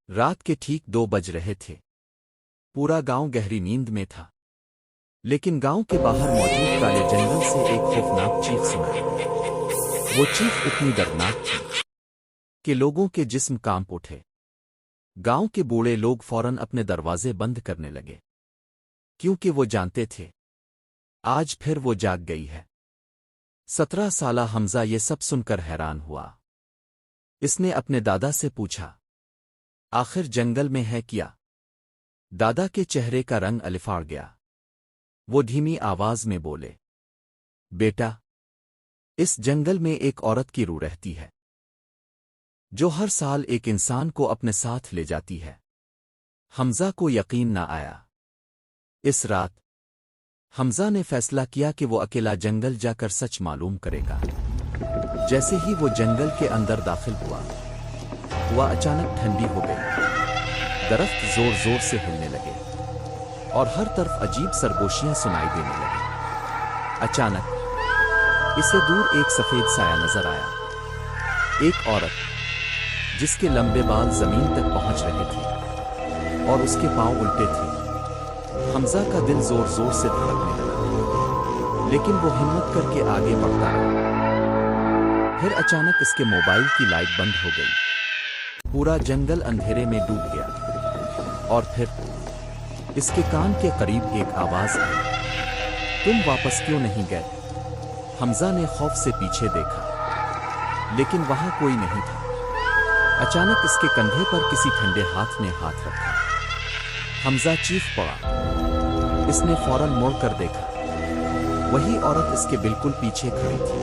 رات کے ٹھیک 2 بج رہے تھے۔ پورا گاؤں گہری نیند میں تھا، لیکن گاؤں کے باہر موجود کالے جنگل سے ایک خوفناک چیخ سنائی۔ وہ چیخ اتنی دردناک تھی کہ لوگوں کے جسم کانپ اٹھے۔ گاؤں کے بوڑھے لوگ فوراً اپنے دروازے بند کرنے لگے، کیونکہ وہ جانتے تھے آج پھر وہ جاگ گئی ہے۔ 17 سالہ حمزہ یہ سب سن کر حیران ہوا۔ اس نے اپنے دادا سے پوچھا، آخر جنگل میں ہے کیا؟ دادا کے چہرے کا رنگ الفاڑ گیا۔ وہ دھیمی آواز میں بولے، بیٹا، اس جنگل میں ایک عورت کی روح رہتی ہے جو ہر سال ایک انسان کو اپنے ساتھ لے جاتی ہے۔ حمزہ کو یقین نہ آیا۔ اس رات حمزہ نے فیصلہ کیا کہ وہ اکیلا جنگل جا کر سچ معلوم کرے گا۔ جیسے ہی وہ جنگل کے اندر داخل ہوا اچانک ٹھنڈی ہو گئی۔ درخت زور زور سے ہلنے لگے اور ہر طرف عجیب سرگوشیاں سنائی دینے لگیں۔ اچانک اسے دور ایک سفید سایہ نظر آیا، ایک عورت جس کے لمبے بال زمین تک پہنچ رہے تھے اور اس کے پاؤں الٹے تھے۔ حمزہ کا دل زور زور سے دھڑکنے لگا، لیکن وہ ہمت کر کے آگے بڑھتا رہا۔ پھر اچانک اس کے موبائل کی لائٹ بند ہو گئی۔ پورا جنگل اندھیرے میں ڈوب گیا، اور پھر اس کے کان کے قریب ایک آواز آئی، تم واپس کیوں نہیں گئے؟ حمزہ نے خوف سے پیچھے دیکھا، لیکن وہاں کوئی نہیں تھا۔ اچانک اس کے کندھے پر کسی ٹھنڈے ہاتھ نے ہاتھ رکھا۔ حمزہ چیخ پڑا۔ اس نے فوراً مڑ کر دیکھا، وہی عورت اس کے بالکل پیچھے کھڑی تھی،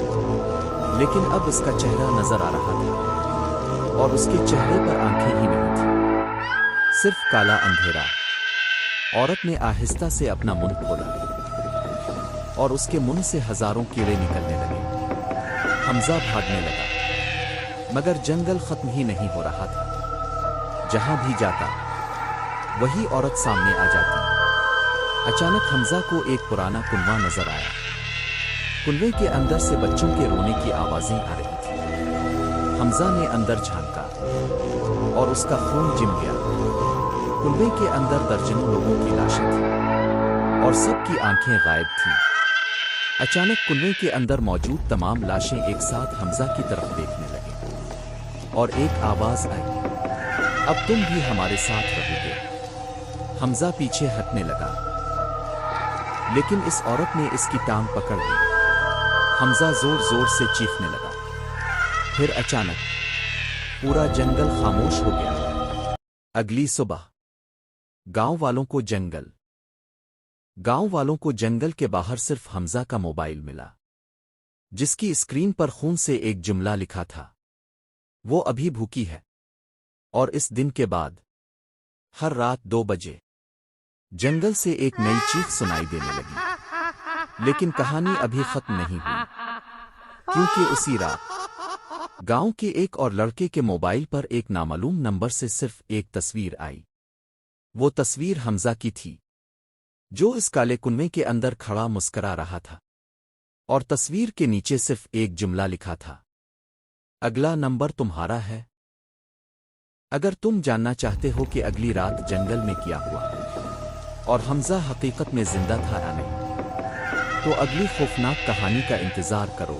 لیکن اب اس کا چہرہ نظر آ رہا تھا، اور اس کے چہرے پر آنکھیں ہی نہیں تھیں، صرف کالا اندھیرا۔ عورت نے آہستہ سے اپنا منہ کھولا، اور اس کے منہ سے ہزاروں کیڑے نکلنے لگے۔ حمزہ بھاگنے لگا، مگر جنگل ختم ہی نہیں ہو رہا تھا۔ جہاں بھی جاتا وہی عورت سامنے آ جاتی۔ اچانک حمزہ کو ایک پرانا کنواں نظر آیا۔ کنویں کے اندر سے بچوں کے رونے کی آوازیں آ رہی تھیں۔ حمزہ نے اندر جھانکا اور اس کا خون جم گیا۔ کنویں کے اندر درجنوں لوگوں کی لاشیں تھیں اور سب کی آنکھیں غائب تھیں۔ اچانک کنویں کے اندر موجود تمام لاشیں ایک ساتھ حمزہ کی طرف دیکھنے لگیں، اور ایک آواز آئی، اب تم بھی ہمارے ساتھ رہو گے۔ حمزہ پیچھے ہٹنے لگا، لیکن اس عورت نے اس کی ٹانگ پکڑ لی۔ حمزہ زور زور سے چیخنے لگا۔ پھر اچانک پورا جنگل خاموش ہو گیا۔ اگلی صبح گاؤں والوں کو جنگل کے باہر صرف حمزہ کا موبائل ملا، جس کی اسکرین پر خون سے ایک جملہ لکھا تھا، وہ ابھی بھوکی ہے۔ اور اس دن کے بعد ہر رات 2 بجے جنگل سے ایک نئی چیخ سنائی دینے لگی۔ لیکن کہانی ابھی ختم نہیں ہوئی، کیونکہ اسی رات گاؤں کے ایک اور لڑکے کے موبائل پر ایک نامعلوم نمبر سے صرف ایک تصویر آئی۔ وہ تصویر حمزہ کی تھی، جو اس کالے کنویں کے اندر کھڑا مسکرا رہا تھا، اور تصویر کے نیچے صرف ایک جملہ لکھا تھا، اگلا نمبر تمہارا ہے۔ اگر تم جاننا چاہتے ہو کہ اگلی رات جنگل میں کیا ہوا اور حمزہ حقیقت میں زندہ تھا یا نہیں، تو اگلی خوفناک کہانی کا انتظار کرو۔